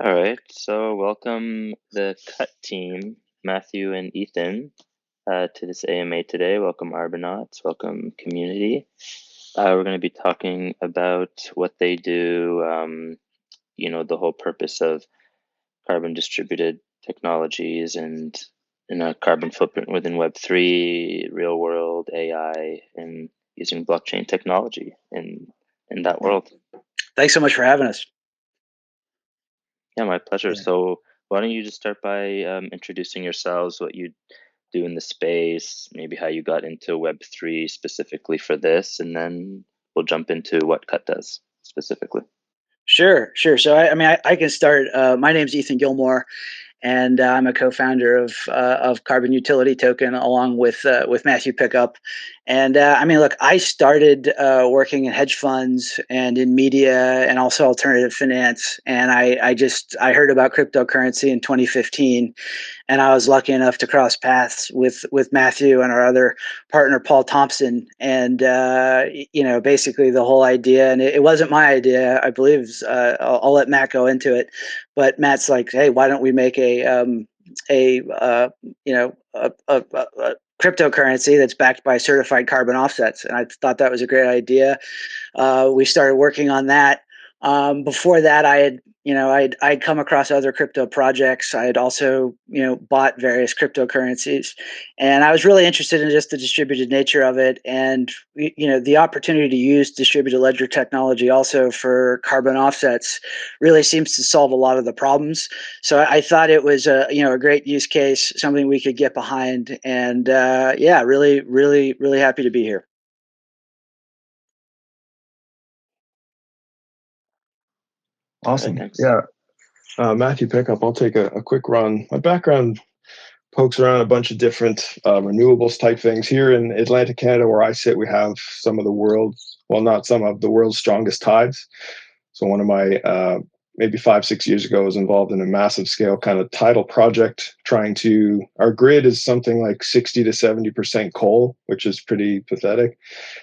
All right, so welcome the Cut team, Matthew and Ethan, to this AMA today. Welcome Arbinauts, welcome community. We're going to be talking about what they do, the whole purpose of carbon distributed technologies and a carbon footprint within Web3, real world AI, and using blockchain technology in that world. Thanks so much for having us. Yeah, my pleasure. Yeah. So why don't you just start by introducing yourselves, what you do in the space, maybe how you got into Web3 specifically for this, and then we'll jump into what Cut does specifically. Sure. So I can start. My name's Ethan Gilmore, and I'm a co-founder of Carbon Utility Token, along with Matthew Pickup. And look, I started working in hedge funds and in media and also alternative finance. And I heard about cryptocurrency in 2015, and I was lucky enough to cross paths with Matthew and our other partner Paul Thompson. And basically the whole idea, and it wasn't my idea, I believe. I'll let Matt go into it, but Matt's like, hey, why don't we make a cryptocurrency that's backed by certified carbon offsets? And I thought that was a great idea. We started working on that. Before that, I'd come across other crypto projects. I had also, bought various cryptocurrencies, and I was really interested in just the distributed nature of it, and the opportunity to use distributed ledger technology also for carbon offsets really seems to solve a lot of the problems. So I thought it was a great use case, something we could get behind, and really, really, really happy to be here. All right, Awesome. thanks. Yeah. Matthew Pickup, I'll take a quick run. My background pokes around a bunch of different renewables type things. Here in Atlantic, Canada, where I sit, we have some of the world's, well, not some of the world's strongest tides. So one of my, maybe 5-6 years ago, was involved in a massive scale kind of tidal project our grid is something like 60 to 70% coal, which is pretty pathetic.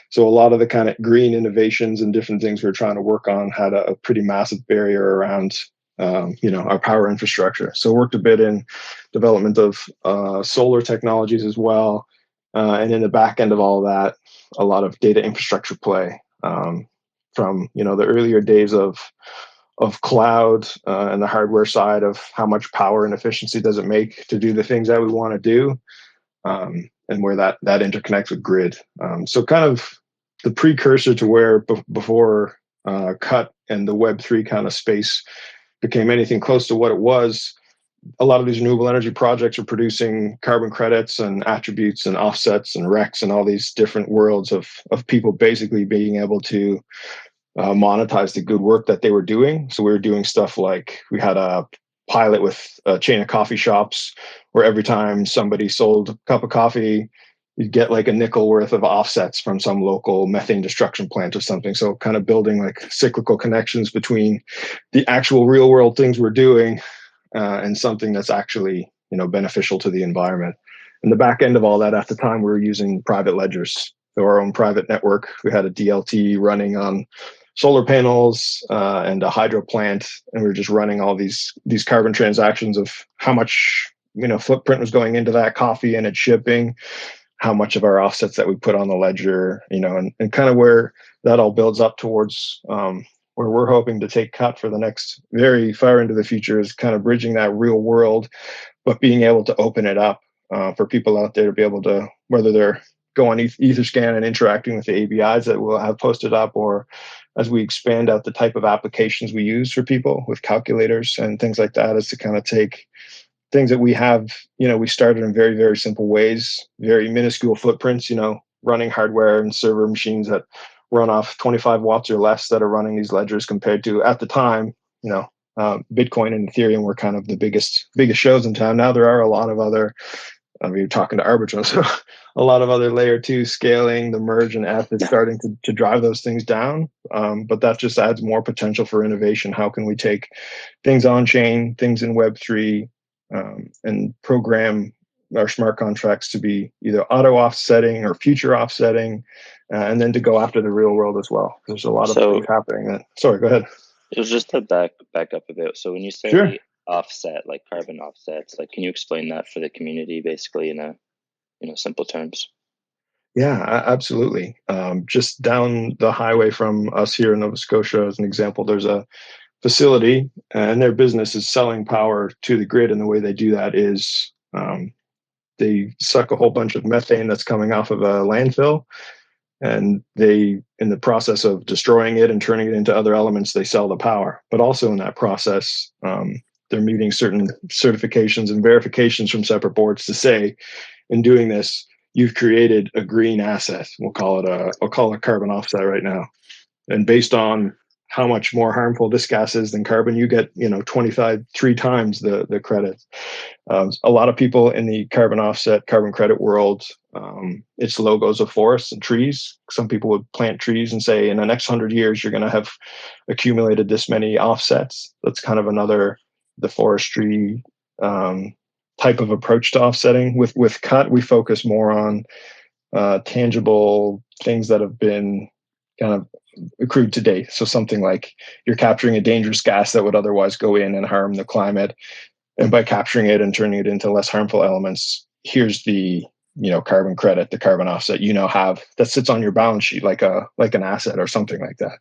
So a lot of the kind of green innovations and different things we're trying to work on had a pretty massive barrier around, our power infrastructure. So worked a bit in development of solar technologies as well, and in the back end of all of that, a lot of data infrastructure play, from the earlier days of cloud, and the hardware side of how much power and efficiency does it make to do the things that we want to do, and where that interconnects with grid. So kind of the precursor to where before Cut and the Web3 kind of space became anything close to what it was. A lot of these renewable energy projects are producing carbon credits and attributes and offsets and RECs and all these different worlds of people basically being able to monetize the good work that they were doing. So we were doing stuff like we had a pilot with a chain of coffee shops where every time somebody sold a cup of coffee, you'd get like a nickel worth of offsets from some local methane destruction plant or something. So kind of building like cyclical connections between the actual real world things we're doing, and something that's actually beneficial to the environment. And the back end of all that, at the time, we were using private ledgers. So our own private network. We had a DLT running on solar panels, and a hydro plant, and we were just running all these carbon transactions of how much footprint was going into that coffee and its shipping, how much of our offsets that we put on the ledger, and kind of where that all builds up towards, where we're hoping to take Cut for the next very far into the future, is kind of bridging that real world, but being able to open it up for people out there to be able to, whether they're going Etherscan and interacting with the ABIs that we'll have posted up, or as we expand out the type of applications we use for people with calculators and things like that, is to kind of take things that we have, we started in very, very simple ways, very minuscule footprints, running hardware and server machines that run off 25 watts or less that are running these ledgers, compared to, at the time, Bitcoin and Ethereum were kind of the biggest shows in town. Now there are a lot of other, we were talking to Arbitrum, so a lot of other layer 2 scaling, the merge and F is starting to drive those things down. But that just adds more potential for innovation. How can we take things on chain, things in Web3, and program our smart contracts to be either auto offsetting or future offsetting, and then to go after the real world as well. There's a lot of things happening. Sorry, go ahead. It was just to back up a bit. So when you Sure. say offset, like carbon offsets, like can you explain that for the community basically in simple terms? Yeah, absolutely. Just down the highway from us here in Nova Scotia, as an example, there's a facility, and their business is selling power to the grid. And the way they do that is they suck a whole bunch of methane that's coming off of a landfill, and they, in the process of destroying it and turning it into other elements, they sell the power. But also in that process, they're meeting certain certifications and verifications from separate boards to say, in doing this, you've created a green asset. I'll call it a carbon offset right now. And based on how much more harmful this gas is than carbon, you get 3 times the credits. A lot of people in the carbon offset, carbon credit world, it's logos of forests and trees. Some people would plant trees and say, in the next 100 years, you're going to have accumulated this many offsets. That's kind of the forestry type of approach to offsetting. With cut, we focus more on tangible things that have been kind of accrued to date. So something like you're capturing a dangerous gas that would otherwise go in and harm the climate, and by capturing it and turning it into less harmful elements, here's the carbon credit, the carbon offset have that sits on your balance sheet like an asset or something like that.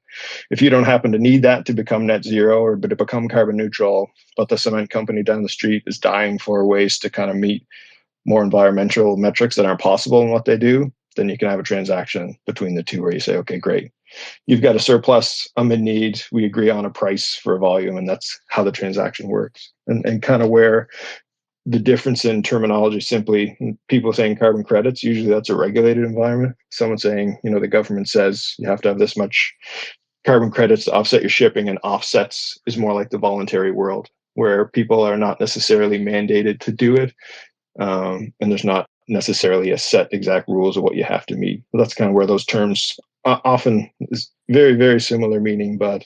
If you don't happen to need that to become net zero or to become carbon neutral, but the cement company down the street is dying for ways to kind of meet more environmental metrics that aren't possible in what they do, then you can have a transaction between the two where you say, okay, great, you've got a surplus, I'm in need, we agree on a price for a volume, and that's how the transaction works. And kind of where the difference in terminology, simply people saying carbon credits, usually that's a regulated environment. Someone saying, the government says you have to have this much carbon credits to offset your shipping, and offsets is more like the voluntary world where people are not necessarily mandated to do it. And there's not necessarily a set exact rules of what you have to meet. But that's kind of where those terms often is very, very similar meaning, but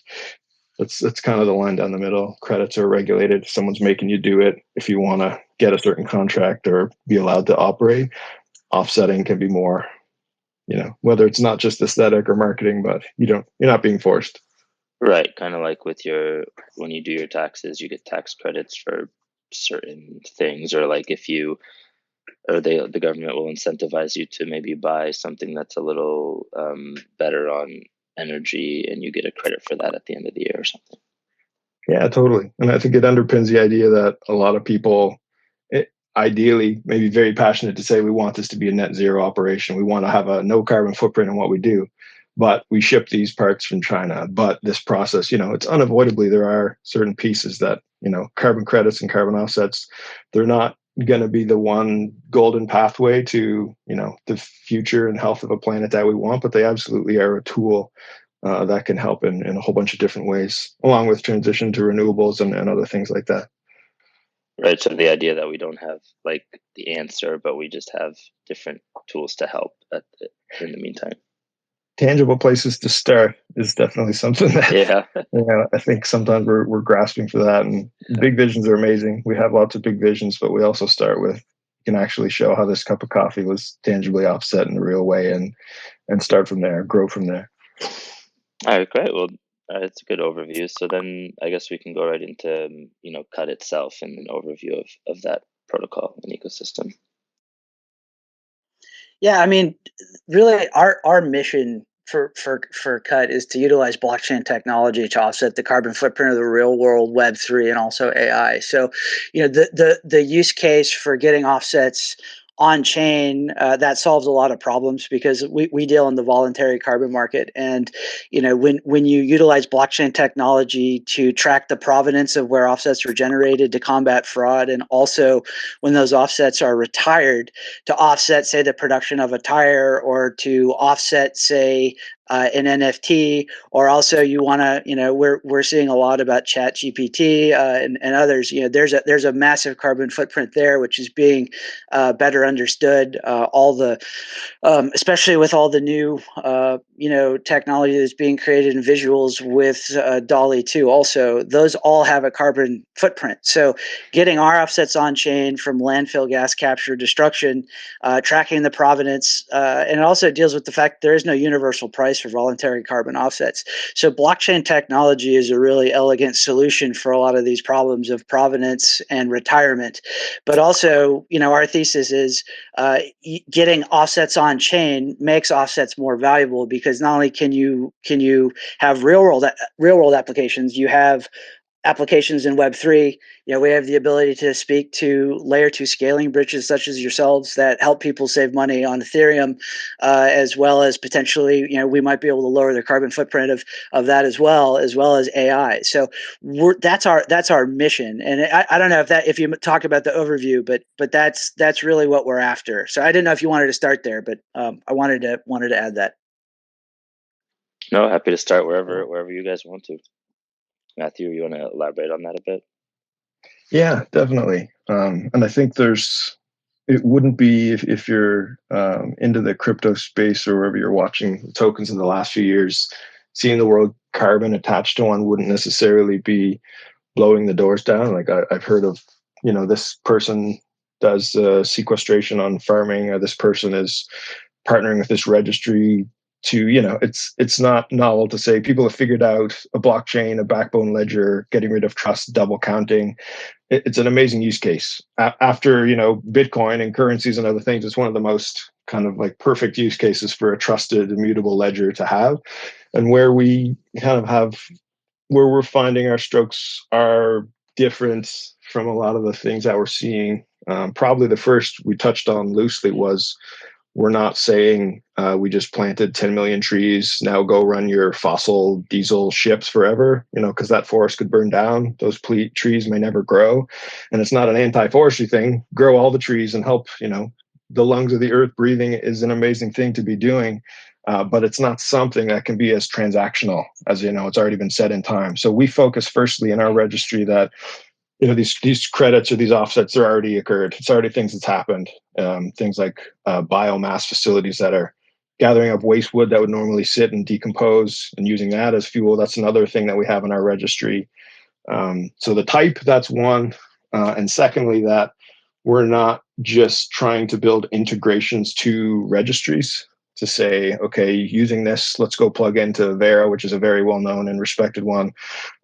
that's kind of the line down the middle. Credits are regulated. Someone's making you do it if you want to get a certain contract or be allowed to operate. Offsetting can be more, whether it's not just aesthetic or marketing, but you're not being forced. Right, kind of like when you do your taxes, you get tax credits for certain things, or like the government will incentivize you to maybe buy something that's a little better on energy, and you get a credit for that at the end of the year or something. Yeah, totally. And I think it underpins the idea that a lot of people, ideally, maybe very passionate to say we want this to be a net zero operation. We want to have a no carbon footprint in what we do, but we ship these parts from China. But this process, it's unavoidably, there are certain pieces that, carbon credits and carbon offsets, they're not going to be the one golden pathway to, the future and health of a planet that we want, but they absolutely are a tool that can help in a whole bunch of different ways, along with transition to renewables and other things like that. Right. So the idea that we don't have like the answer, but we just have different tools to help in the meantime. Tangible places to start is definitely something that yeah. I think sometimes we're grasping for that. And big visions are amazing. We have lots of big visions, but we also start with, you can actually show how this cup of coffee was tangibly offset in a real way, and start from there, grow from there. All right, great. Well, it's a good overview. So then I guess we can go right into, CUT itself and an overview of that protocol and ecosystem. Yeah, I mean, really, our mission for CUT is to utilize blockchain technology to offset the carbon footprint of the real world, Web3, and also AI. So, the use case for getting offsets on chain that solves a lot of problems, because we deal in the voluntary carbon market, and when you utilize blockchain technology to track the provenance of where offsets were generated to combat fraud, and also when those offsets are retired to offset, say, the production of a tire, or to offset, say, an NFT, or also you want to, we're seeing a lot about Chat GPT and others. There's a massive carbon footprint there, which is being better understood. All the, especially with all the new, technology that's being created in visuals with DALL-E 2 also, those all have a carbon footprint. So getting our offsets on chain from landfill gas capture destruction, tracking the provenance, and it also deals with the fact there is no universal price for voluntary carbon offsets. So blockchain technology is a really elegant solution for a lot of these problems of provenance and retirement. But also, our thesis is getting offsets on chain makes offsets more valuable, because not only can you have real world applications, you have applications in Web3. We have the ability to speak to layer 2 scaling bridges such as yourselves that help people save money on Ethereum, as well as potentially, we might be able to lower the carbon footprint of that as well as AI. So that's our mission. And I don't know if you talk about the overview, but that's really what we're after. So I didn't know if you wanted to start there, but I wanted to add that. No, happy to start wherever you guys want to. Matthew, you want to elaborate on that a bit? Yeah, definitely. And I think it wouldn't be if you're into the crypto space or wherever you're watching tokens in the last few years, seeing the word carbon attached to one wouldn't necessarily be blowing the doors down. Like I've heard of, this person does sequestration on farming, or this person is partnering with this registry to, it's not novel to say people have figured out a blockchain, a backbone ledger, getting rid of trust, double counting. It's an amazing use case. After, Bitcoin and currencies and other things, it's one of the most kind of like perfect use cases for a trusted, immutable ledger to have. And where we kind of where we're finding our strokes are different from a lot of the things that we're seeing. Probably the first we touched on loosely was, we're not saying we just planted 10 million trees, now go run your fossil diesel ships forever, because that forest could burn down. Those trees may never grow. And it's not an anti-forestry thing. Grow all the trees and help, the lungs of the earth. Breathing is an amazing thing to be doing. But it's not something that can be as transactional as, it's already been set in time. So we focus firstly in our registry that, these credits or these offsets are already occurred. It's already things that's happened. Things like biomass facilities that are gathering up waste wood that would normally sit and decompose and using that as fuel. That's another thing that we have in our registry. So the type, that's one. And secondly, that we're not just trying to build integrations to registries to say, okay, using this, let's go plug into Vera, which is a very well-known and respected one,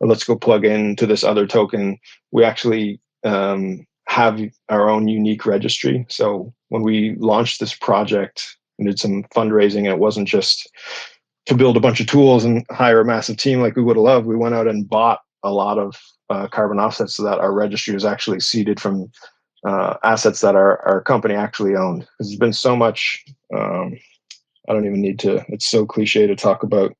or let's go plug into this other token. We actually have our own unique registry. So when we launched this project and did some fundraising, and it wasn't just to build a bunch of tools and hire a massive team like we would have loved, we went out and bought a lot of carbon offsets so that our registry was actually seeded from assets that our company actually owned. Because there's been so much, I don't even need to, it's so cliche to talk about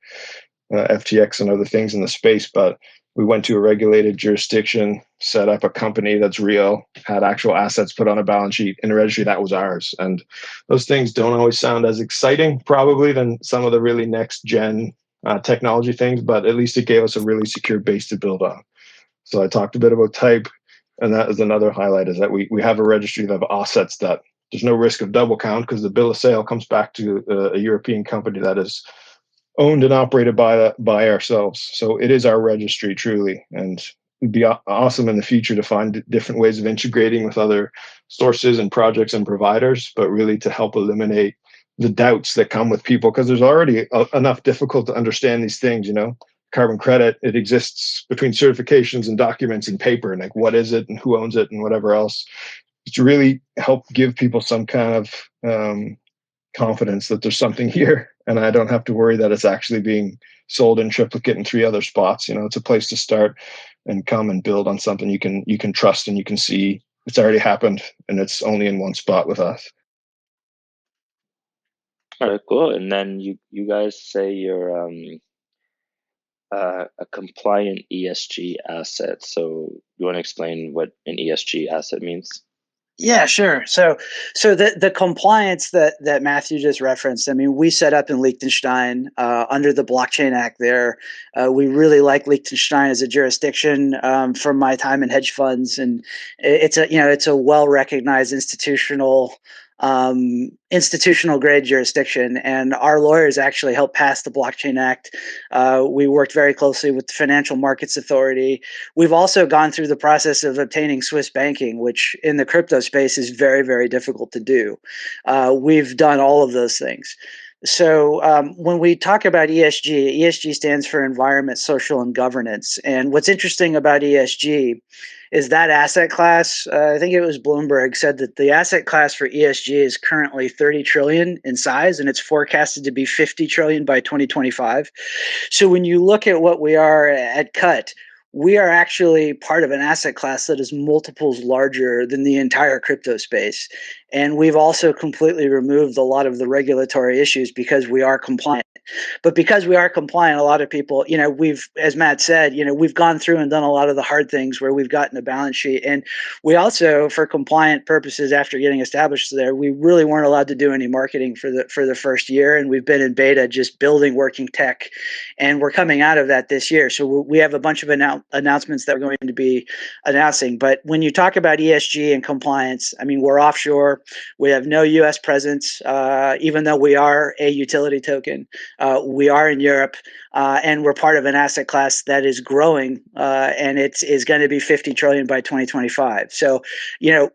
FTX and other things in the space, but we went to a regulated jurisdiction, set up a company that's real, had actual assets put on a balance sheet in a registry that was ours. And those things don't always sound as exciting probably than some of the really next gen technology things, but at least it gave us a really secure base to build on. So I talked a bit about type, and that is another highlight, is that we have a registry of offsets that there's no risk of double count, because the bill of sale comes back to a European company that is owned and operated by ourselves. So it is our registry truly, and it'd be awesome in the future to find different ways of integrating with other sources and projects and providers, but really to help eliminate the doubts that come with people, because there's already enough difficult to understand these things. Carbon credit, it exists between certifications and documents and paper, and like what is it and who owns it and whatever else. To really help give people some kind of confidence that there's something here, and I don't have to worry that it's actually being sold in triplicate in 3 other spots. It's a place to start and come and build on something you can trust, and you can see it's already happened and it's only in one spot with us. All right, cool. And then you guys say you're a compliant ESG asset. So you want to explain what an ESG asset means? Yeah, sure. So the compliance that Matthew just referenced, I mean, we set up in Liechtenstein under the Blockchain Act there. We really like Liechtenstein as a jurisdiction from my time in hedge funds, and it's a well-recognized institutional institutional grade jurisdiction, and our lawyers actually helped pass the Blockchain Act. We worked very closely with the Financial Markets Authority. We've also gone through the process of obtaining Swiss banking, which in the crypto space is very, very difficult to do. We've done all of those things. So when we talk about ESG stands for environment, social, and governance. And what's interesting about ESG is that asset class. I think it was Bloomberg said that the asset class for ESG is currently 30 trillion in size, and it's forecasted to be 50 trillion by 2025. So when you look at what we are at Cut, we are actually part of an asset class that is multiples larger than the entire crypto space. And we've also completely removed a lot of the regulatory issues because we are compliant. But because we are compliant, a lot of people, we've, as Matt said, we've gone through and done a lot of the hard things where we've gotten a balance sheet. And we also, for compliant purposes, after getting established there, we really weren't allowed to do any marketing for the first year. And we've been in beta just building working tech. And we're coming out of that this year. So we have a bunch of announcements that we're going to be announcing. But when you talk about ESG and compliance, I mean, we're offshore. We have no U.S. presence, even though we are a utility token. We are in Europe, and we're part of an asset class that is growing, and it is going to be 50 trillion by 2025. So,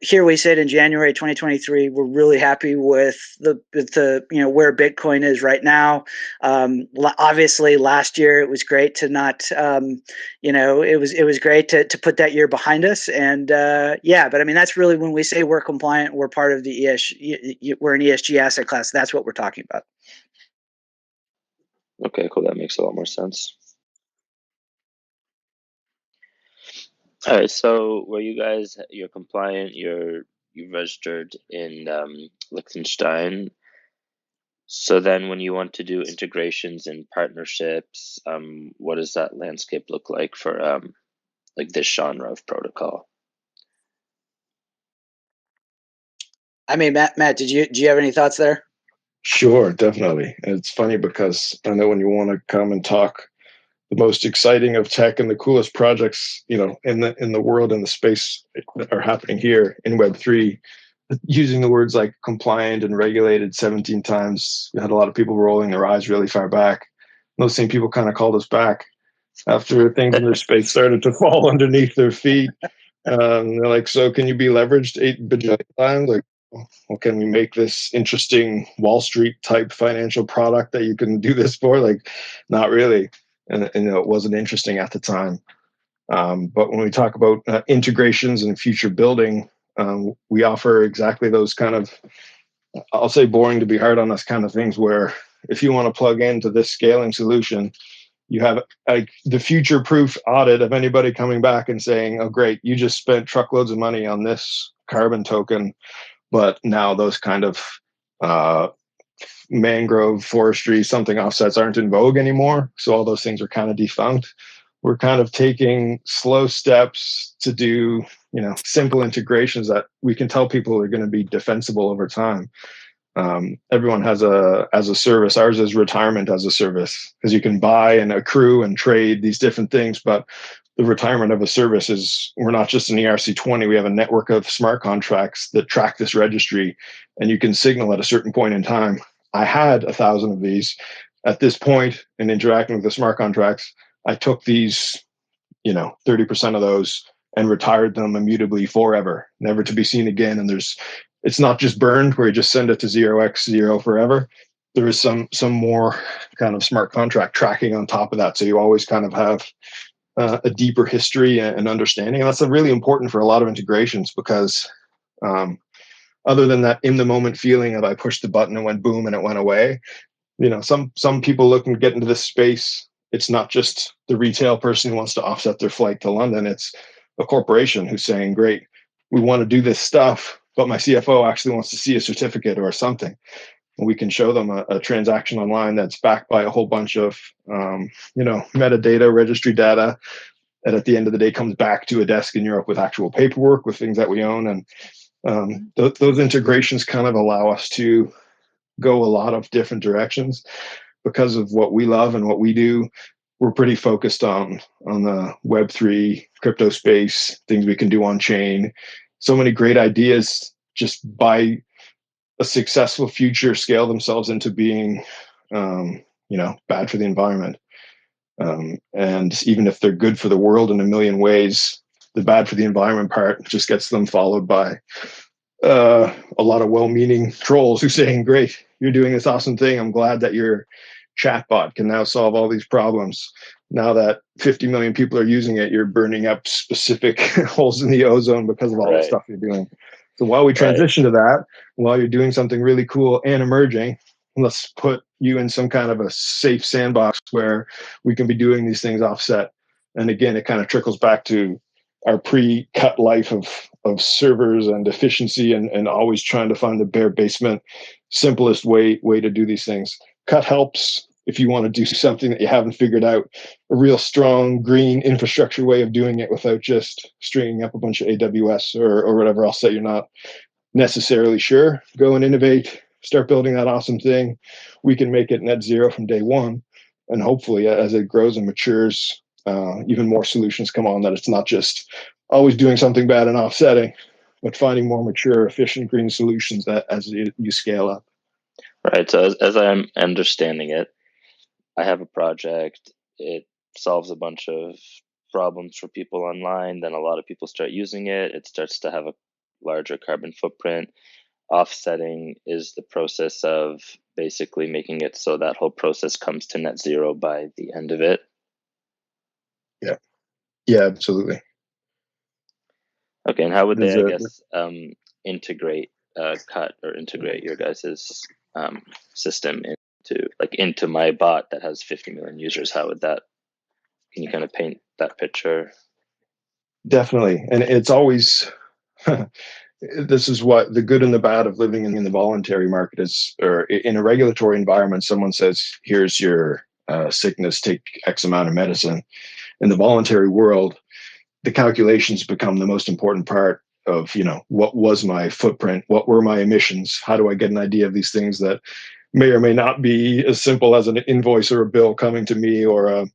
here we sit in January 2023. We're really happy with the where Bitcoin is right now. Obviously, last year it was great to not, it was great to put that year behind us. And but I mean, that's really when we say we're compliant, we're part of the ESG, we're an ESG asset class. That's what we're talking about. Okay, cool. That makes a lot more sense. All right. So, you're compliant. You've registered in Liechtenstein. So then, when you want to do integrations and partnerships, what does that landscape look like for like this genre of protocol? I mean, Matt, do you have any thoughts there? Sure, definitely. And it's funny because I know when you want to come and talk the most exciting of tech and the coolest projects, in the world and the space that are happening here in Web3, using the words like compliant and regulated 17 times, we had a lot of people rolling their eyes really far back. Those same people kind of called us back after things in their space started to fall underneath their feet. They're like, so can you be leveraged 8 bajillion times? Like, well, can we make this interesting Wall Street type financial product that you can do this for? Like, not really. And it wasn't interesting at the time. But when we talk about integrations and future building, we offer exactly those kind of, I'll say boring to be hard on us kind of things, where if you want to plug into this scaling solution, you have like the future proof audit of anybody coming back and saying, oh, great, you just spent truckloads of money on this carbon token, but now those kind of mangrove forestry, something offsets aren't in vogue anymore. So all those things are kind of defunct. We're kind of taking slow steps to do, simple integrations that we can tell people are going to be defensible over time. Everyone has as a service. Ours is retirement as a service, because you can buy and accrue and trade these different things, but the retirement of a service is, we're not just an ERC20. We have a network of smart contracts that track this registry, and you can signal at a certain point in time, I had 1,000 of these. At this point in interacting with the smart contracts, I took these, 30% of those and retired them immutably forever, never to be seen again. And it's not just burned where you just send it to 0x0 forever. There is some more kind of smart contract tracking on top of that. So you always kind of have a deeper history and understanding. And that's really important for a lot of integrations, because other than that in the moment feeling of I pushed the button and went boom and it went away, some people looking to get into this space, it's not just the retail person who wants to offset their flight to London. It's a corporation who's saying, great, we want to do this stuff, but my CFO actually wants to see a certificate or something. And we can show them a transaction online that's backed by a whole bunch of, metadata, registry data, that at the end of the day comes back to a desk in Europe with actual paperwork, with things that we own. And those integrations kind of allow us to go a lot of different directions. Because of what we love and what we do, we're pretty focused on the Web3 crypto space, things we can do on chain. So many great ideas just by a successful future scale themselves into being, bad for the environment. And even if they're good for the world in a million ways, the bad for the environment part just gets them followed by a lot of well-meaning trolls who saying, "Great, you're doing this awesome thing. I'm glad that your chatbot can now solve all these problems. Now that 50 million people are using it, you're burning up specific holes in the ozone because of all the stuff you're doing." So while we transition to that, while you're doing something really cool and emerging, let's put you in some kind of a safe sandbox where we can be doing these things offset. And again, it kind of trickles back to our pre-cut life of servers and efficiency and always trying to find the bare basement, simplest way to do these things. Cut helps if you want to do something that you haven't figured out, a real strong green infrastructure way of doing it without just stringing up a bunch of AWS or whatever else that you're not necessarily sure. Go and innovate, start building that awesome thing. We can make it net zero from day one. And hopefully as it grows and matures, even more solutions come on, that it's not just always doing something bad and offsetting, but finding more mature, efficient green solutions that as you scale up. Right. So as I'm understanding it, I have a project. It solves a bunch of problems for people online. Then a lot of people start using it. It starts to have a larger carbon footprint. Offsetting is the process of basically making it so that whole process comes to net zero by the end of it. Yeah, absolutely. Okay, and how would they, integrate Cut or integrate your guys's system into my bot that has 50 million users? How would that? Can you kind of paint that picture? Definitely, and it's always. This is what the good and the bad of living in the voluntary market is, or in a regulatory environment. Someone says, "Here's your sickness, take X amount of medicine." In the voluntary world, the calculations become the most important part of, what was my footprint? What were my emissions? How do I get an idea of these things that may or may not be as simple as an invoice or a bill coming to me, or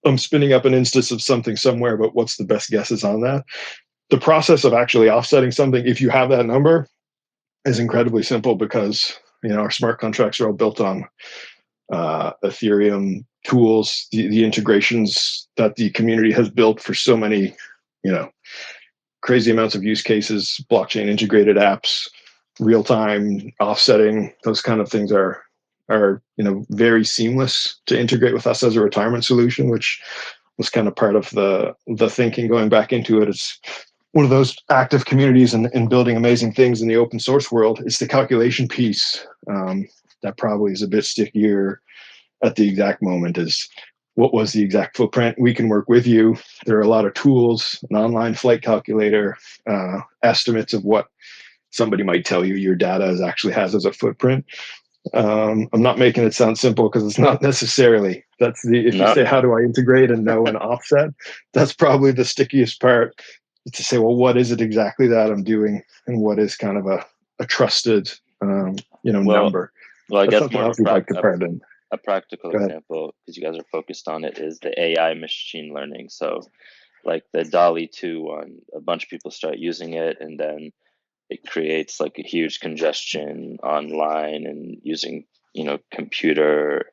I'm spinning up an instance of something somewhere, but what's the best guesses on that? The process of actually offsetting something, if you have that number, is incredibly simple because, our smart contracts are all built on Ethereum tools, the integrations that the community has built for so many, crazy amounts of use cases, blockchain integrated apps, real time offsetting, those kind of things are very seamless to integrate with us as a retirement solution, which was kind of part of the thinking going back into it. It's one of those active communities and building amazing things in the open source world. It's the calculation piece that probably is a bit stickier at the exact moment. Is what was the exact footprint? We can work with you. There are a lot of tools, an online flight calculator, estimates of what somebody might tell you your data actually has as a footprint. I'm not making it sound simple because it's not necessarily. If you say, how do I integrate and know an offset? That's probably the stickiest part, to say, well, what is it exactly that I'm doing, and what is kind of a trusted, number. Well, I guess more a practical example, because you guys are focused on it, is the AI machine learning. So like the DALL-E 2 one, a bunch of people start using it, and then it creates like a huge congestion online and using, computer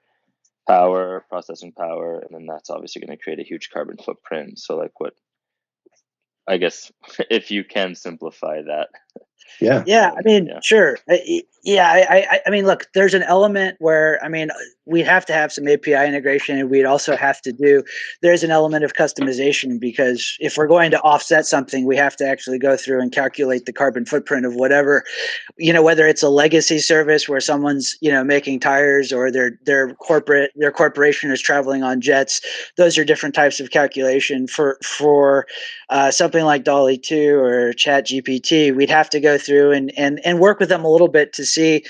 power, processing power, and then that's obviously going to create a huge carbon footprint. So like I guess if you can simplify that. Yeah. I mean, sure. I mean, look, there's an element where, we have to have some API integration, and we'd also have to there's an element of customization, because if we're going to offset something, we have to actually go through and calculate the carbon footprint of whatever, whether it's a legacy service where someone's, making tires, or their corporation is traveling on jets. Those are different types of calculation. For something like DALL-E 2 or Chat GPT, we'd have to go through and work with them a little bit to see,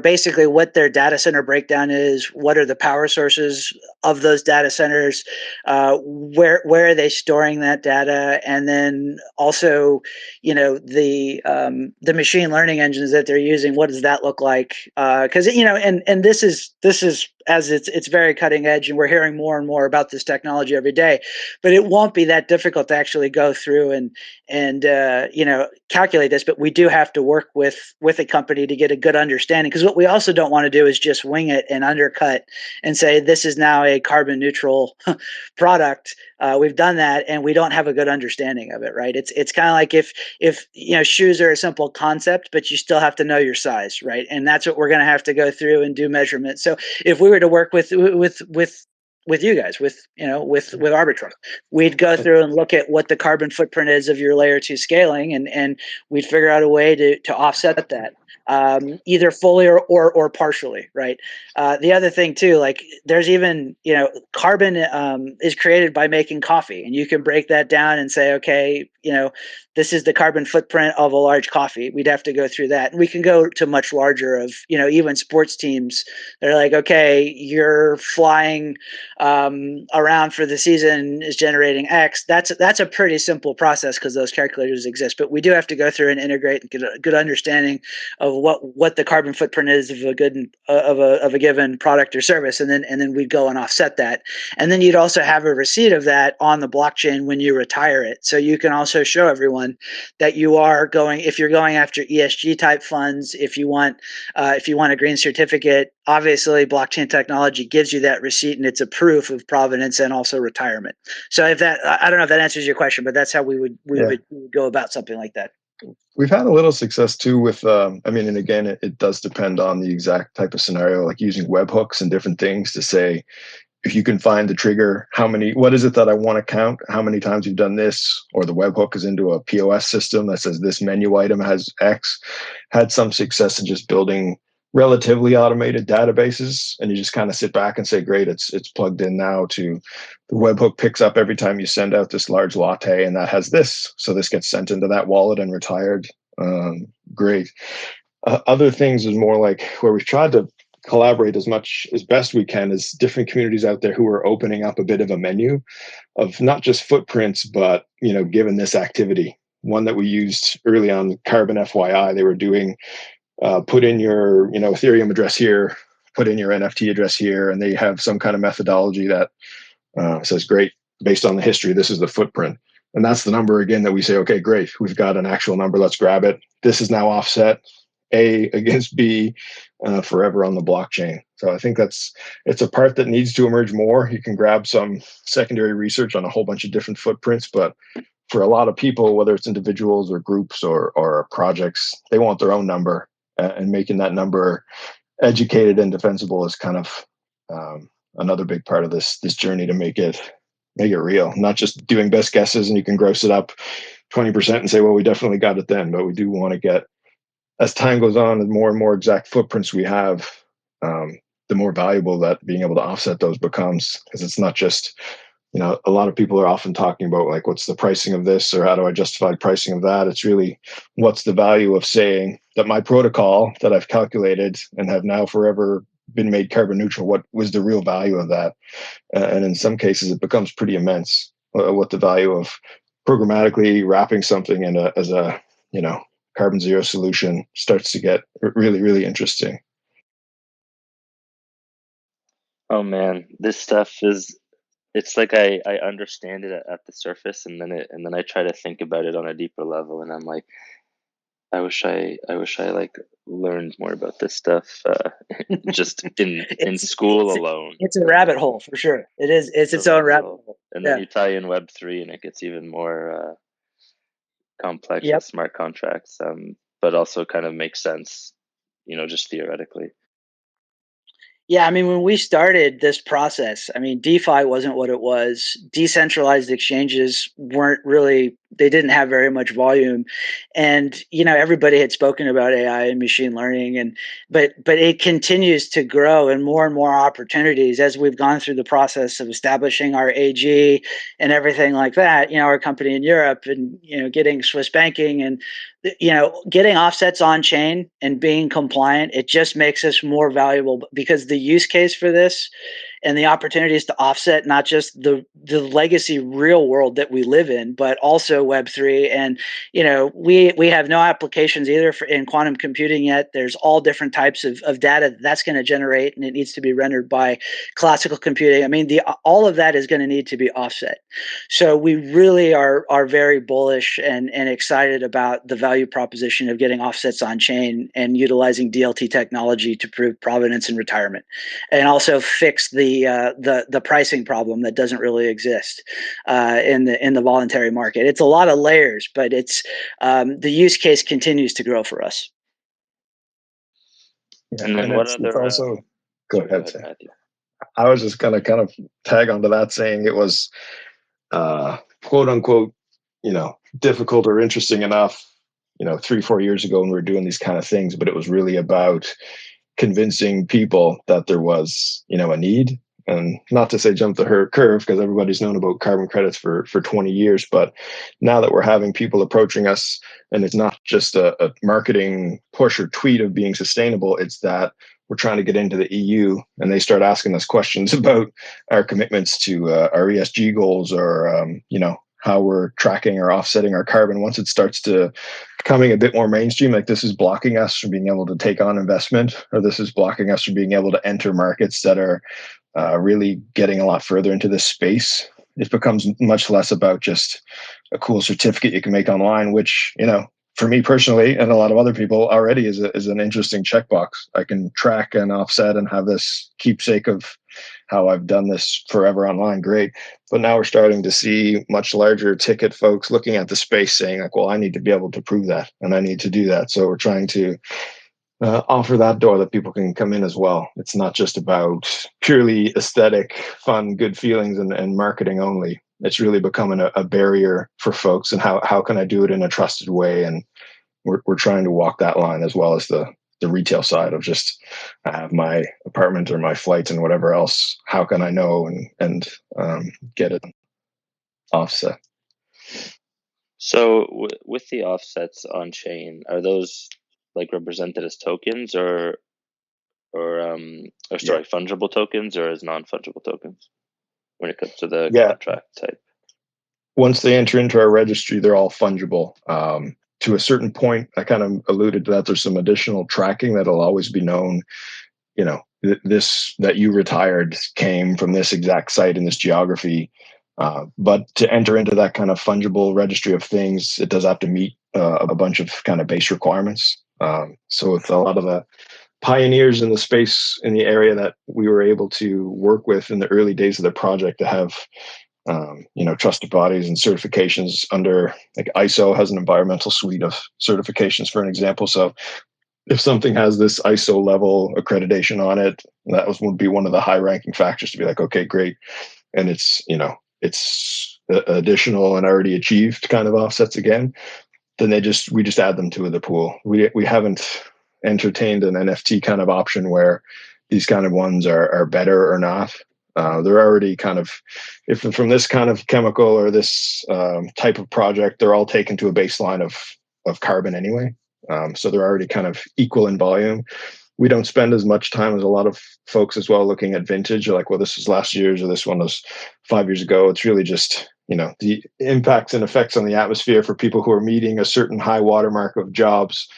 basically what their data center breakdown is, what are the power sources of those data centers, where are they storing that data, and then also, the machine learning engines that they're using, what does that look like? Because and this is as it's very cutting edge, and we're hearing more and more about this technology every day. But it won't be that difficult to actually go through and calculate this. But we do have to work with a company to get a good understanding, because what we also don't want to do is just wing it and undercut and say this is now a carbon neutral product. We've done that, and we don't have a good understanding of it, right? It's kind of like if shoes are a simple concept, but you still have to know your size, right? And that's what we're going to have to go through and do measurements. So if we were to work with you guys, with Arbitrum, we'd go through and look at what the carbon footprint is of your layer 2 scaling, and we'd figure out a way to offset that, either fully or partially, right? The other thing too, like there's even, carbon is created by making coffee, and you can break that down and say, okay, this is the carbon footprint of a large coffee. We'd have to go through that. And we can go to much larger of, even sports teams. They're like, okay, you're flying around for the season is generating X. That's a pretty simple process because those calculators exist. But we do have to go through and integrate and get a good understanding of what the carbon footprint is of a given product or service, and then we'd go and offset that. And then you'd also have a receipt of that on the blockchain when you retire it. So you can also show everyone that you are going, if you're going after ESG type funds, if you want a green certificate, obviously blockchain technology gives you that receipt, and it's a proof of provenance and also retirement. So I don't know if that answers your question, but that's how we would go about something like that. We've had a little success too with, and again, it does depend on the exact type of scenario, like using webhooks and different things to say, if you can find the trigger, what is it that I want to count? How many times you've done this? Or the webhook is into a POS system that says this menu item has X. Had some success in just building relatively automated databases, and you just kind of sit back and say, great, it's plugged in now to the webhook picks up every time you send out this large latte, and that has this. So this gets sent into that wallet and retired. Great. Other things is more like where we've tried to collaborate as best we can is different communities out there who are opening up a bit of a menu of not just footprints, but given this activity. One that we used early on, Carbon FYI, they were doing put in your Ethereum address here, put in your NFT address here, and they have some kind of methodology that says, great, based on the history, this is the footprint. And that's the number again that we say, okay, great, we've got an actual number, let's grab it. This is now offset A against B forever on the blockchain. So I think it's a part that needs to emerge more. You can grab some secondary research on a whole bunch of different footprints, but for a lot of people, whether it's individuals or groups or projects, they want their own number, and making that number educated and defensible is kind of another big part of this journey to make it real. Not just doing best guesses and you can gross it up 20% and say, well, we definitely got it then, but we do want to get, as time goes on and more exact footprints we have, the more valuable that being able to offset those becomes, because it's not just, a lot of people are often talking about like, what's the pricing of this, or how do I justify pricing of that? It's really, what's the value of saying that my protocol that I've calculated and have now forever been made carbon neutral, what was the real value of that? And in some cases, it becomes pretty immense, what the value of programmatically wrapping something in as a carbon zero solution starts to get really, really interesting. Oh man, this stuff it's like I understand it at the surface, and then I try to think about it on a deeper level, and I'm like, I wish I like learned more about this stuff just in school alone. It's a rabbit hole for sure. It is. It's its own rabbit hole. And then you tie in Web3, and it gets even more complex with smart contracts, but also kind of makes sense, just theoretically. Yeah, when we started this process, DeFi wasn't what it was. Decentralized exchanges they didn't have very much volume. And, everybody had spoken about AI and machine learning, but it continues to grow, and more opportunities as we've gone through the process of establishing our AG and everything like that, our company in Europe, and, getting Swiss banking and, getting offsets on chain and being compliant. It just makes us more valuable, because the use case for this and the opportunities to offset not just the legacy real world that we live in, but also Web3. And we have no applications either in quantum computing yet. There's all different types of data that's going to generate, and it needs to be rendered by classical computing. I mean, all of that is going to need to be offset. So we really are very bullish and excited about the value proposition of getting offsets on chain and utilizing DLT technology to prove provenance in retirement, and also fix the pricing problem that doesn't really exist in the voluntary market. It's a lot of layers, but it's the use case continues to grow for us. Yeah, And then and what it's other? also go ahead, Sam. Matthew. I was just gonna kind of tag onto that, saying it was quote unquote, difficult or interesting enough, 3-4 years ago when we were doing these kind of things, but it was really about convincing people that there was, a need. And not to say jump the curve, because everybody's known about carbon credits for 20 years. But now that we're having people approaching us, and it's not just a marketing push or tweet of being sustainable, it's that we're trying to get into the EU, and they start asking us questions about our commitments to our ESG goals, or how we're tracking or offsetting our carbon. Once it starts to becoming a bit more mainstream, like this is blocking us from being able to take on investment, or this is blocking us from being able to enter markets that are really getting a lot further into this space, it becomes much less about just a cool certificate you can make online, which, for me personally, and a lot of other people already is an interesting checkbox. I can track and offset and have this keepsake of how I've done this forever online. Great. But now we're starting to see much larger ticket folks looking at the space saying like, well, I need to be able to prove that and I need to do that. So we're trying to offer that door that people can come in as well. It's not just about purely aesthetic, fun, good feelings and marketing only. It's really becoming a barrier for folks, and how can I do it in a trusted way? And we're trying to walk that line, as well as the retail side of just, I have my apartment or my flights and whatever else. How can I know and get it offset? So with the offsets on chain, are those like represented as tokens or fungible tokens, or as non-fungible tokens when it comes to the contract type? Once they enter into our registry, they're all fungible. To a certain point, I kind of alluded to that. There's some additional tracking that'll always be known. This that you retired came from this exact site in this geography. But to enter into that kind of fungible registry of things, it does have to meet a bunch of kind of base requirements. So with a lot of the pioneers in the space in the area that we were able to work with in the early days of the project, to have trusted bodies and certifications under, like, ISO has an environmental suite of certifications, for an example. So if something has this ISO level accreditation on it, that would be one of the high ranking factors to be like, okay, great. And it's additional and already achieved kind of offsets again, then we just add them to the pool. We haven't entertained an NFT kind of option where these kind of ones are better or not. They're already kind of, if from this kind of chemical or this type of project, they're all taken to a baseline of carbon anyway. So they're already kind of equal in volume. We don't spend as much time as a lot of folks as well looking at vintage. You're like, well, this was last year's, or this one was 5 years ago. It's really just, the impacts and effects on the atmosphere for people who are meeting a certain high watermark of jobs.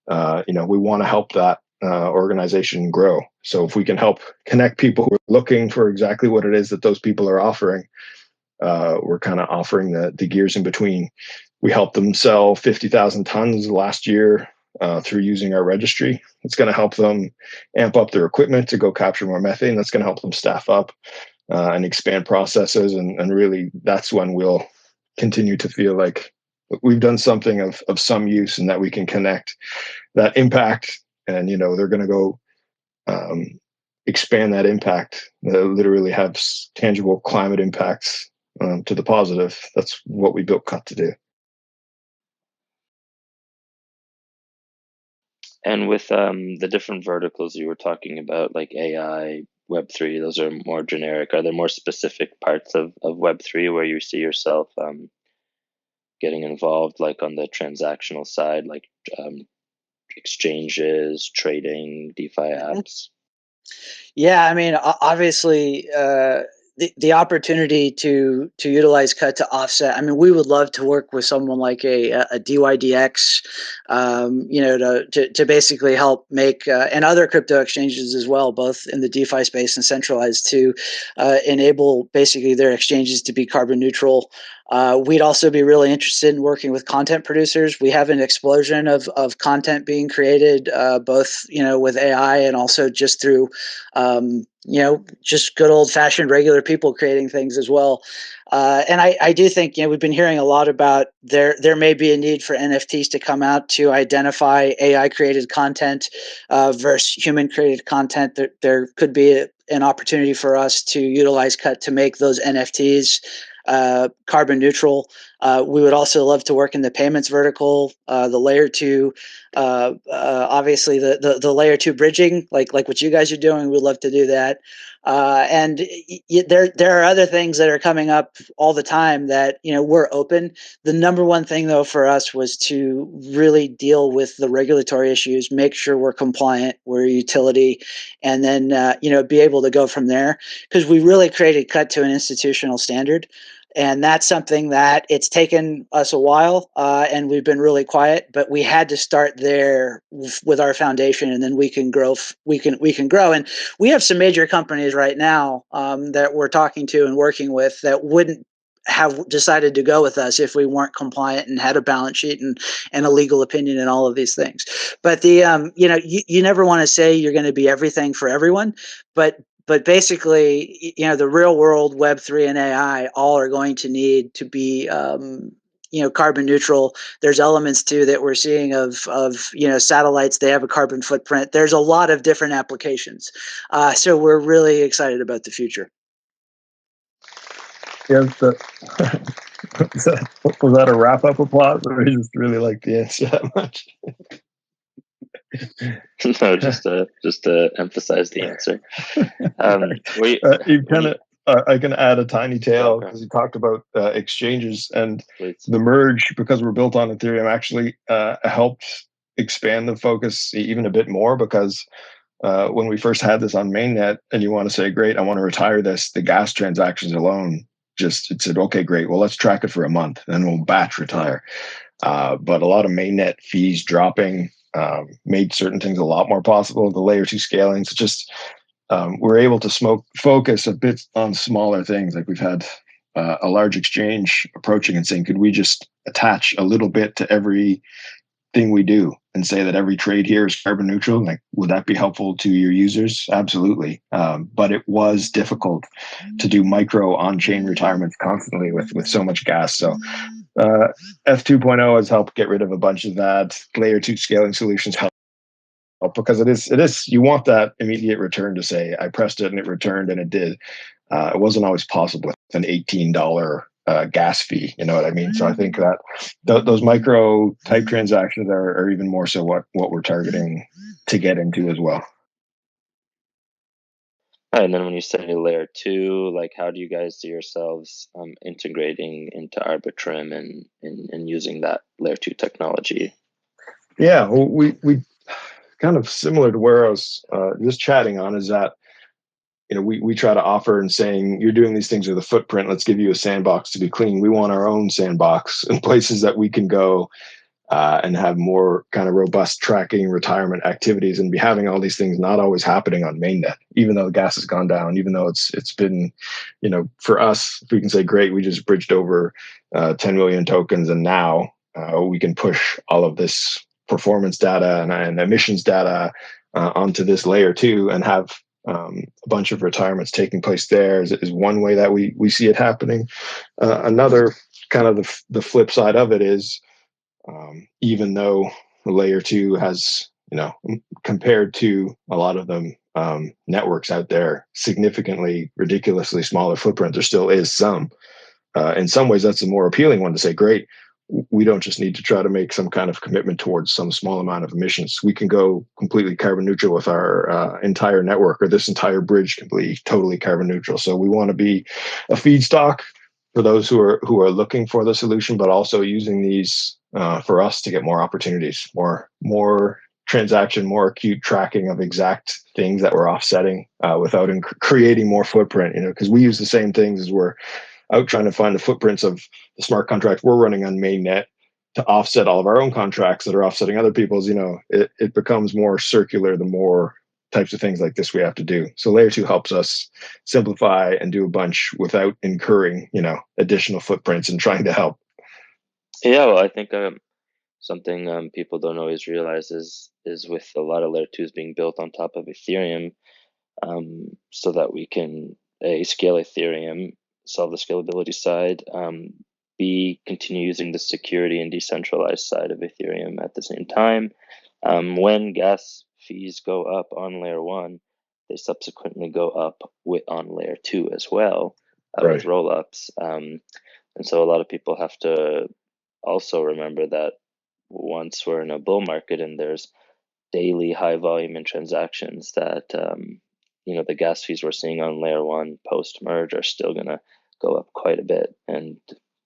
We want to help that organization grow. So if we can help connect people who are looking for exactly what it is that those people are offering, we're kind of offering the gears in between. We helped them sell 50,000 tons last year through using our registry. It's going to help them amp up their equipment to go capture more methane. That's going to help them staff up and expand processes. And really, that's when we'll continue to feel like we've done something of some use, and that we can connect that impact. And, they're going to go expand that impact, literally have tangible climate impacts to the positive. That's what we built Cut to do. And with the different verticals you were talking about, like AI, Web3, those are more generic. Are there more specific parts of Web3 where you see yourself getting involved, like on the transactional side, like exchanges, trading, DeFi apps? Yeah, I mean, obviously, the opportunity to utilize cut to offset. I mean, we would love to work with someone like a DYDX, to basically help make and other crypto exchanges as well, both in the DeFi space and centralized, to enable basically their exchanges to be carbon neutral. We'd also be really interested in working with content producers. We have an explosion of content being created, both with AI and also just through just good old fashioned regular people creating things as well. And I do think we've been hearing a lot about there may be a need for NFTs to come out to identify AI created content versus human created content. There could be an opportunity for us to utilize cut to make those NFTs carbon neutral. We would also love to work in the payments vertical, the layer two, obviously the layer two bridging, like what you guys are doing. We'd love to do that. And there are other things that are coming up all the time that we're open. The number one thing though for us was to really deal with the regulatory issues, make sure we're compliant, we're a utility, and then be able to go from there, because we really created cut to an institutional standard. And that's something that it's taken us a while, and we've been really quiet. But we had to start there with our foundation, and then we can grow. We can grow, and we have some major companies right now that we're talking to and working with that wouldn't have decided to go with us if we weren't compliant and had a balance sheet and a legal opinion and all of these things. But you never want to say you're going to be everything for everyone, but basically, the real world Web3 and AI all are going to need to be, carbon neutral. There's elements too that we're seeing of satellites. They have a carbon footprint. There's a lot of different applications. So we're really excited about the future. Yeah, was that a wrap up applause, or you just really like the answer that much? No, just to emphasize the answer. I can add a tiny tale, because you talked about exchanges, and Please. The merge, because we're built on Ethereum, actually helped expand the focus even a bit more, because when we first had this on mainnet and you want to say, great, I want to retire this, the gas transactions alone, it said, okay, great, well, let's track it for a month and then we'll batch retire. But a lot of mainnet fees dropping made certain things a lot more possible. The layer two scaling, so just we're able to focus a bit on smaller things. Like we've had a large exchange approaching and saying, could we just attach a little bit to every thing we do and say that every trade here is carbon neutral? Like, would that be helpful to your users? Absolutely. But it was difficult to do micro on-chain retirements constantly with so much gas. So F2.0 has helped get rid of a bunch of that. Layer 2 scaling solutions help, because it is you want that immediate return to say, I pressed it and it returned, and it did. It wasn't always possible with an $18 gas fee. You know what I mean? So I think that those micro type transactions are even more so what we're targeting to get into as well. And then when you say layer 2, like, how do you guys see yourselves integrating into Arbitrum and using that layer 2 technology? Yeah, well, we kind of similar to where I was just chatting on, is that we try to offer and saying, you're doing these things with a footprint, let's give you a sandbox to be clean. We want our own sandbox and places that we can go and have more kind of robust tracking retirement activities, and be having all these things not always happening on mainnet, even though the gas has gone down, even though it's been, for us, if we can say, great, we just bridged over 10 million tokens, and now we can push all of this performance data and emissions data onto this layer 2 and have a bunch of retirements taking place there is one way that we see it happening. Another kind of the flip side of it is, even though layer 2 has, compared to a lot of them networks out there, significantly, ridiculously smaller footprint, there still is some. In some ways, that's a more appealing one to say, great, we don't just need to try to make some kind of commitment towards some small amount of emissions. We can go completely carbon neutral with our entire network, or this entire bridge can be totally carbon neutral. So we want to be a feedstock for those who are looking for the solution, but also using these for us to get more opportunities, more transaction, more acute tracking of exact things that we're offsetting without creating more footprint, because we use the same things as we're out trying to find the footprints of the smart contracts we're running on mainnet to offset all of our own contracts that are offsetting other people's. It becomes more circular the more types of things like this we have to do. So layer 2 helps us simplify and do a bunch without incurring, additional footprints and trying to help. Yeah, well, I think something people don't always realize is with a lot of layer 2s being built on top of Ethereum, so that we can scale Ethereum, solve the scalability side, B, continue using the security and decentralized side of Ethereum at the same time. When gas fees go up on layer 1, they subsequently go up on layer 2 as well, Right. with rollups. And so a lot of people have to also remember that once we're in a bull market and there's daily high volume in transactions, that the gas fees we're seeing on layer 1 post merge are still going to go up quite a bit, and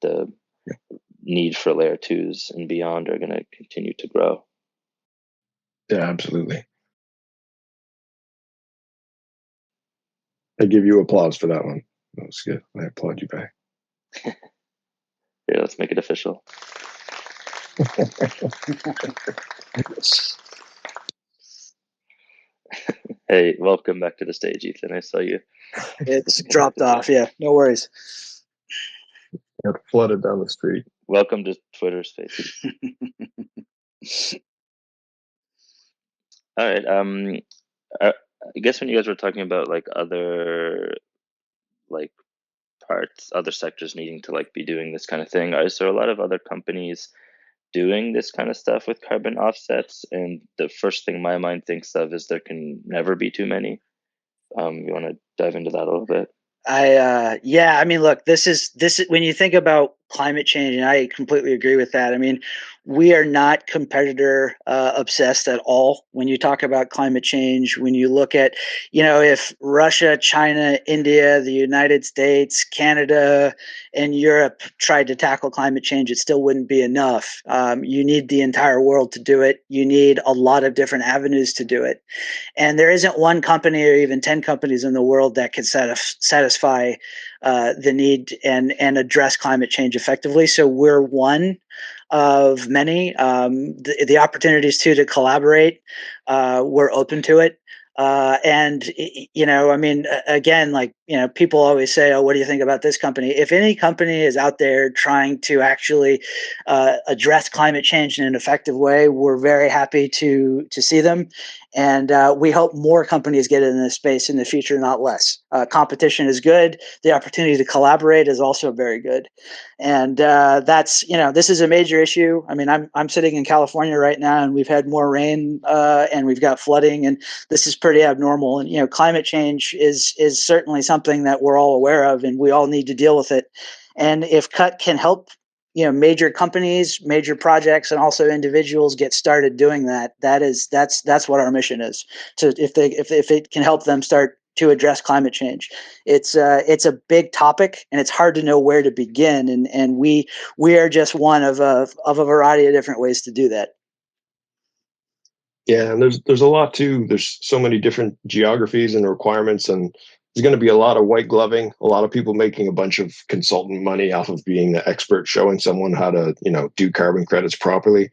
the need for layer 2s and beyond are going to continue to grow. Yeah, absolutely. I give you applause for that one. That was good. I applaud you back. Yeah, let's make it official. Hey, welcome back to the stage, Ethan. I saw you. It's dropped off. Yeah, no worries. Got flooded down the street. Welcome to Twitter Spaces. All right. I guess when you guys were talking about like other parts, other sectors needing to be doing this kind of thing, is there a lot of other companies doing this kind of stuff with carbon offsets? And the first thing my mind thinks of is there can never be too many. You want to dive into that a little bit? I mean, look, this is when you think about climate change, and I completely agree with that. I mean, we are not competitor obsessed at all when you talk about climate change. When you look at, if Russia, China, India, the United States, Canada, and Europe tried to tackle climate change, it still wouldn't be enough. You need the entire world to do it. You need a lot of different avenues to do it. And there isn't one company or even 10 companies in the world that could satisfy the need and address climate change effectively. So we're one of many. The opportunities to collaborate, we're open to it. I mean, again, people always say, oh, what do you think about this company? If any company is out there trying to actually address climate change in an effective way, we're very happy to see them. And we hope more companies get in this space in the future, not less. Competition is good. The opportunity to collaborate is also very good. And that's, this is a major issue. I mean, I'm sitting in California right now, and we've had more rain and we've got flooding, and this is pretty abnormal. And, climate change is certainly something that we're all aware of, and we all need to deal with it. And if CUT can help, major companies, major projects, and also individuals get started doing that, that's what our mission is. So if it can help them start to address climate change, it's a big topic, and it's hard to know where to begin. And we are just one of a variety of different ways to do that. Yeah, and there's a lot too. There's so many different geographies and requirements, and there's going to be a lot of white gloving, a lot of people making a bunch of consultant money off of being the expert, showing someone how to, do carbon credits properly.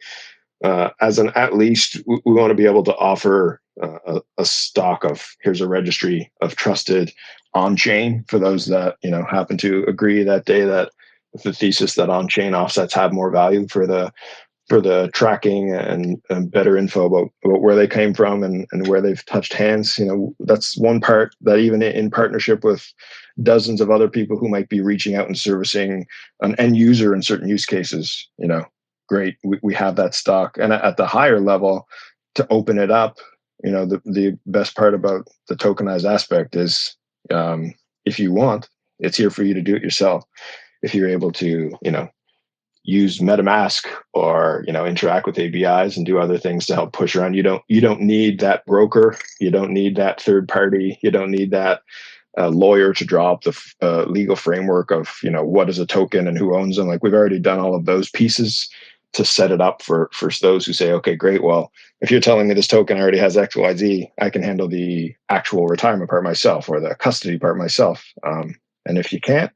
As an at least, we want to be able to offer a stock of, here's a registry of trusted on-chain for those that, happen to agree that day that with the thesis that on-chain offsets have more value for the tracking and better info about where they came from and where they've touched hands. That's one part that even in partnership with dozens of other people who might be reaching out and servicing an end user in certain use cases, great. We have that stock. And at the higher level, to open it up, the best part about the tokenized aspect is if you want, it's here for you to do it yourself. If you're able to, use MetaMask or interact with APIs and do other things to help push around. You don't need that broker. You don't need that third party. You don't need that lawyer to draw up the legal framework of what is a token and who owns them. Like we've already done all of those pieces. to set it up for those who say, okay, great. Well, if you're telling me this token already has X, Y, Z, I can handle the actual retirement part myself or the custody part myself. And if you can't,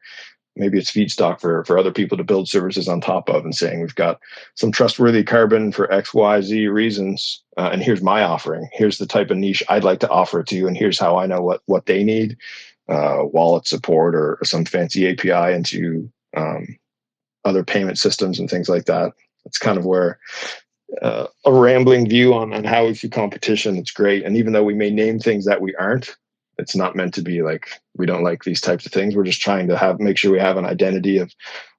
maybe it's feedstock for other people to build services on top of, and saying we've got some trustworthy carbon for X, Y, Z reasons, and here's my offering. Here's the type of niche I'd like to offer to you, and here's how I know what they need, wallet support or some fancy API into other payment systems and things like that. That's kind of where a rambling view on how we view competition. It's great, and even though we may name things that we aren't, it's not meant to be like we don't like these types of things. We're just trying to make sure we have an identity of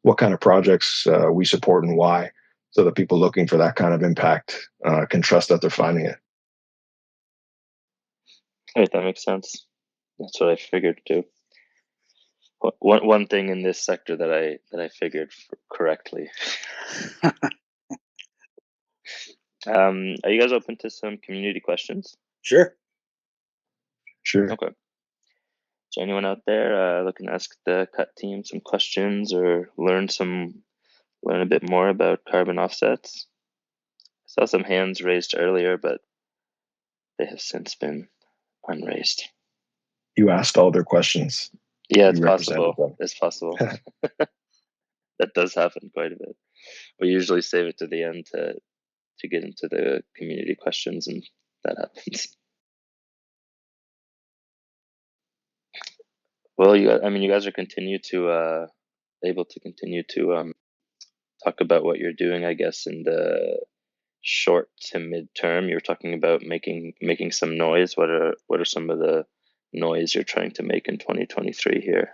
what kind of projects we support and why, so that people looking for that kind of impact can trust that they're finding it. Right, that makes sense. That's what I figured too. One thing in this sector that I figured correctly. Are you guys open to some community questions? Sure. Okay. So anyone out there looking to ask the cut team some questions or learn a bit more about carbon offsets? I saw some hands raised earlier, but they have since been unraised. You asked all their questions. Yeah, it's possible. It's possible. That does happen quite a bit. We usually save it to the end to get into the community questions, and that happens. Well, you guys are able to continue to talk about what you're doing, I guess, in the short to mid term. You're talking about making some noise. What are some of the noise you're trying to make in 2023 here?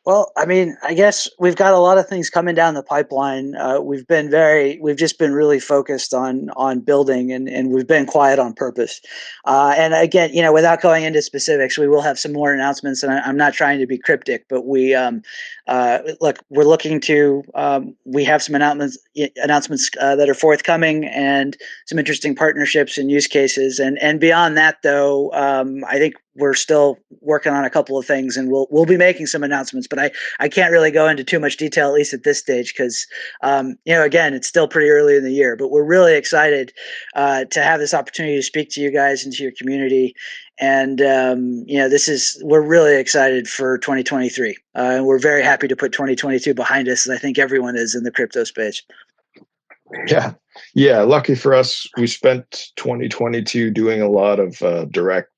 Well, I mean, I guess we've got a lot of things coming down the pipeline. We've just been really focused on building, and we've been quiet on purpose. And again, without going into specifics, we will have some more announcements. And I'm not trying to be cryptic, but we we're looking to we have some announcements that are forthcoming, and some interesting partnerships and use cases. And beyond that, though, I think we're still working on a couple of things, and we'll be making some announcements, but I can't really go into too much detail, at least at this stage, because again, it's still pretty early in the year. But we're really excited to have this opportunity to speak to you guys and to your community, and we're really excited for 2023, and we're very happy to put 2022 behind us, as I think everyone is in the crypto space. Yeah. Lucky for us, we spent 2022 doing a lot of direct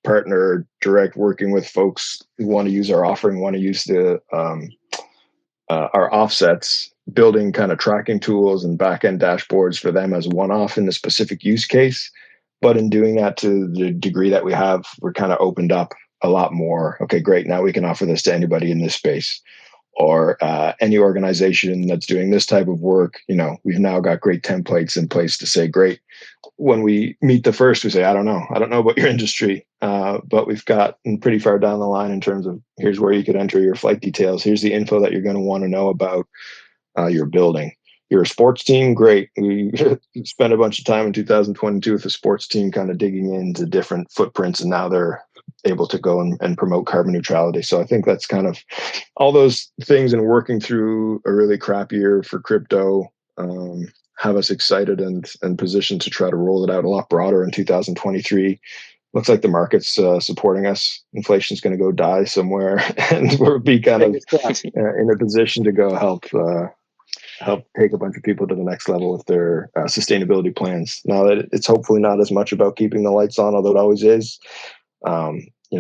working with folks who want to use our offering, want to use our offsets, building kind of tracking tools and back-end dashboards for them as one-off in the specific use case. But in doing that to the degree that we have, we're kind of opened up a lot more. Okay, great. Now we can offer this to anybody in this space, or any organization that's doing this type of work. We've now got great templates in place to say, great, when we meet the first, we say, I don't know about your industry, but we've gotten pretty far down the line in terms of, here's where you could enter your flight details. Here's the info that you're going to want to know about your building. You're a sports team, great. We spent a bunch of time in 2022 with the sports team kind of digging into different footprints, and now they're able to go and promote carbon neutrality. So I think that's kind of all those things, and working through a really crap year for crypto have us excited and positioned to try to roll it out a lot broader in 2023. Looks like the market's supporting us. Inflation's going to go die somewhere, and we'll be kind of in a position to go help take a bunch of people to the next level with their sustainability plans. Now that it's hopefully not as much about keeping the lights on, although it always is.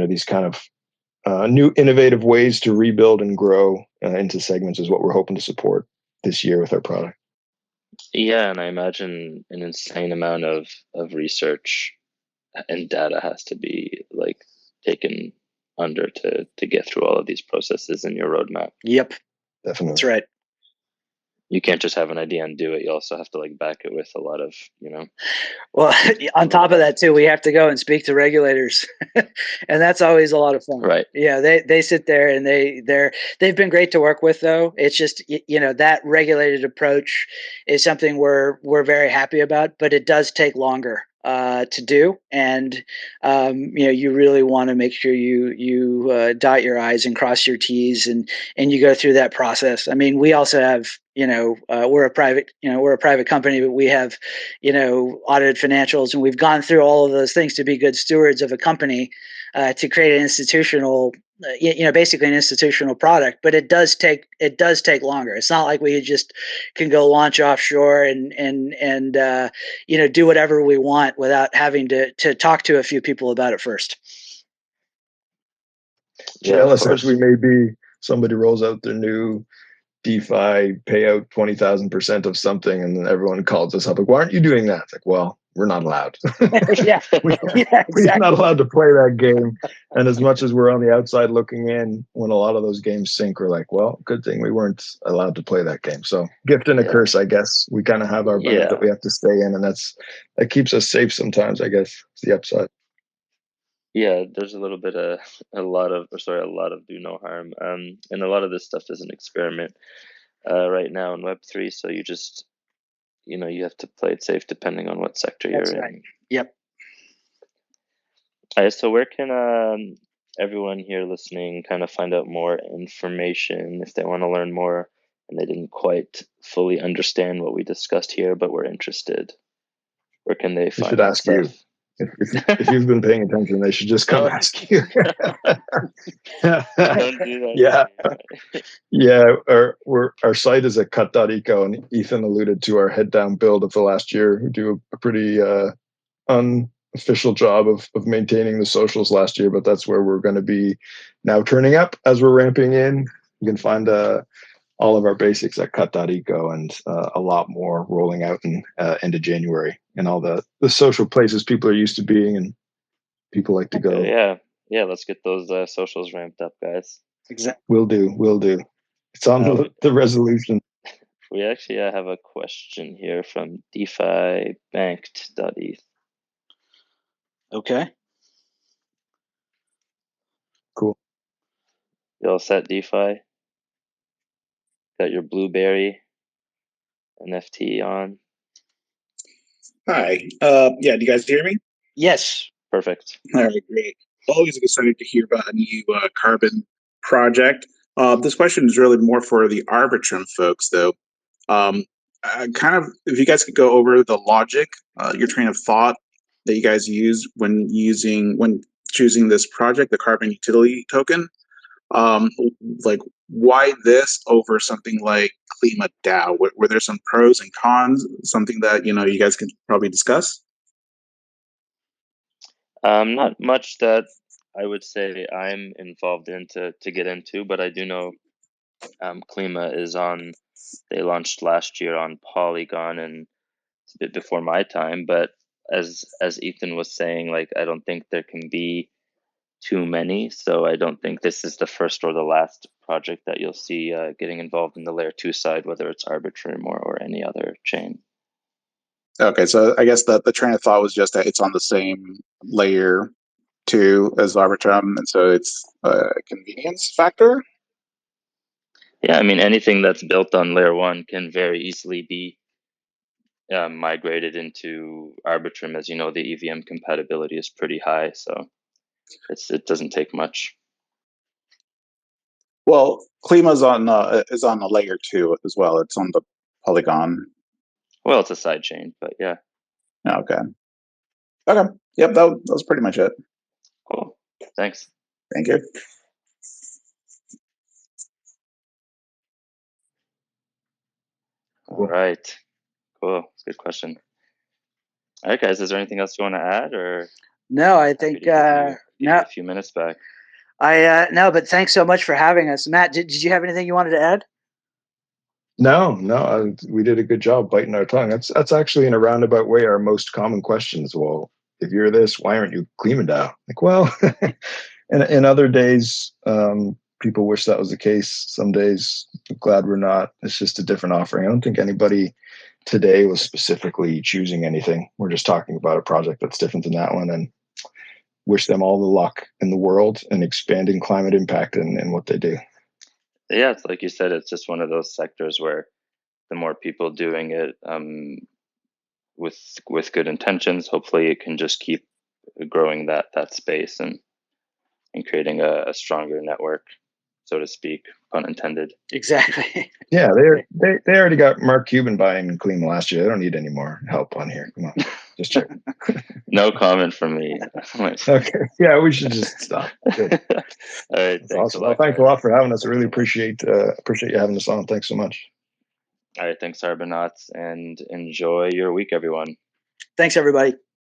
These kind of new innovative ways to rebuild and grow into segments is what we're hoping to support this year with our product. Yeah, and I imagine an insane amount of research and data has to be taken under to get through all of these processes in your roadmap. Yep, definitely. That's right. You can't just have an idea and do it. You also have to back it with a lot of, Well, on top of that too, we have to go and speak to regulators, and that's always a lot of fun. Right. Yeah, they sit there, and they've been great to work with, though. It's just, that regulated approach is something we're very happy about, but it does take longer to do, and you really want to make sure you dot your I's and cross your T's, and you go through that process. I mean, we also have we're a private company, but we have, audited financials, and we've gone through all of those things to be good stewards of a company, to create an institutional, basically an institutional product. But it does take longer. It's not like we just can go launch offshore and do whatever we want without having to talk to a few people about it first. Jealous as we may be, somebody rolls out their new DeFi payout 20,000% of something, and then everyone calls us up like, "Why aren't you doing that?" It's like, well, we're not allowed. Exactly. We're not allowed to play that game. And as much as we're on the outside looking in, when a lot of those games sink, we're like, well, good thing we weren't allowed to play that game. So gift and a curse, I guess. We kind of have our bones that we have to stay in, and that keeps us safe sometimes, I guess. It's the upside. Yeah, there's a little bit of a lot of do no harm. And a lot of this stuff is an experiment right now in Web3. So you just, you have to play it safe depending on what sector you're in. Yep. All right, so where can everyone here listening kind of find out more information if they want to learn more and they didn't quite fully understand what we discussed here, but were interested? Where can they find that stuff? You. If you've been paying attention, they should just come ask you. Don't do that. Yeah. Yeah. Our site is at cut.eco, and Ethan alluded to our head down build of the last year. We do a pretty unofficial job of maintaining the socials last year, but that's where we're going to be now turning up as we're ramping in. You can find all of our basics at cut.eco, and a lot more rolling out in end of January, and all the social places people are used to being and people like to go. Yeah, let's get those socials ramped up, guys. Exactly. Will do. It's on the resolution. We actually have a question here from DeFiBanked.eth. Okay. Cool. You all set, DeFi? Got your Blueberry NFT on? Hi. Do you guys hear me? Yes. Perfect. All right, great. Always excited to hear about a new carbon project. This question is really more for the Arbitrum folks, though. If you guys could go over the logic, your train of thought that you guys use when choosing this project, the carbon utility token. Like, why this over something like Klima DAO? Were there some pros and cons? Something that you guys can probably discuss? Not much that I would say I'm involved in to get into, but I do know Klima is on. They launched last year on Polygon, and it's a bit before my time. But as Ethan was saying, like, I don't think there can be too many, so I don't think this is the first or the last project that you'll see getting involved in the layer 2 side, whether it's Arbitrum or any other chain. Okay, so I guess the train of thought was just that it's on the same layer 2 as Arbitrum, and so it's a convenience factor. Yeah, I mean, anything that's built on layer 1 can very easily be migrated into Arbitrum. As you know, the EVM compatibility is pretty high, so it doesn't take much. Well, Klima is on a layer 2 as well. It's on the Polygon. Well, it's a side chain, but yeah. Okay. Yep, that was pretty much it. Cool. Thanks. Thank you. All right. Cool. That's a good question. All right, guys. Is there anything else you want to add, or? No, I think no. A few minutes back. No, but thanks so much for having us, Matt. Did you have anything you wanted to add? No, we did a good job biting our tongue. That's actually in a roundabout way our most common questions. Well, if you're this, why aren't you Klima DAO? Like, well, in other days, people wish that was the case. Some days, glad we're not. It's just a different offering. I don't think anybody today was specifically choosing anything. We're just talking about a project that's different than that one, and wish them all the luck in the world in expanding climate impact and what they do. Yeah, it's like you said, it's just one of those sectors where the more people doing it with good intentions, hopefully it can just keep growing that space and creating a stronger network, so to speak. pun intended. Exactly. Yeah, they already got Mark Cuban buying Klima last year. They don't need any more help on here. Come on, just check. No comment from me. Okay, yeah, we should just stop. Good. All right, That's thanks awesome. a lot. Well, thanks a guys. lot for having us. I really appreciate you having us on. Thanks so much. All right, thanks, Arbonauts, and enjoy your week, everyone. Thanks, everybody.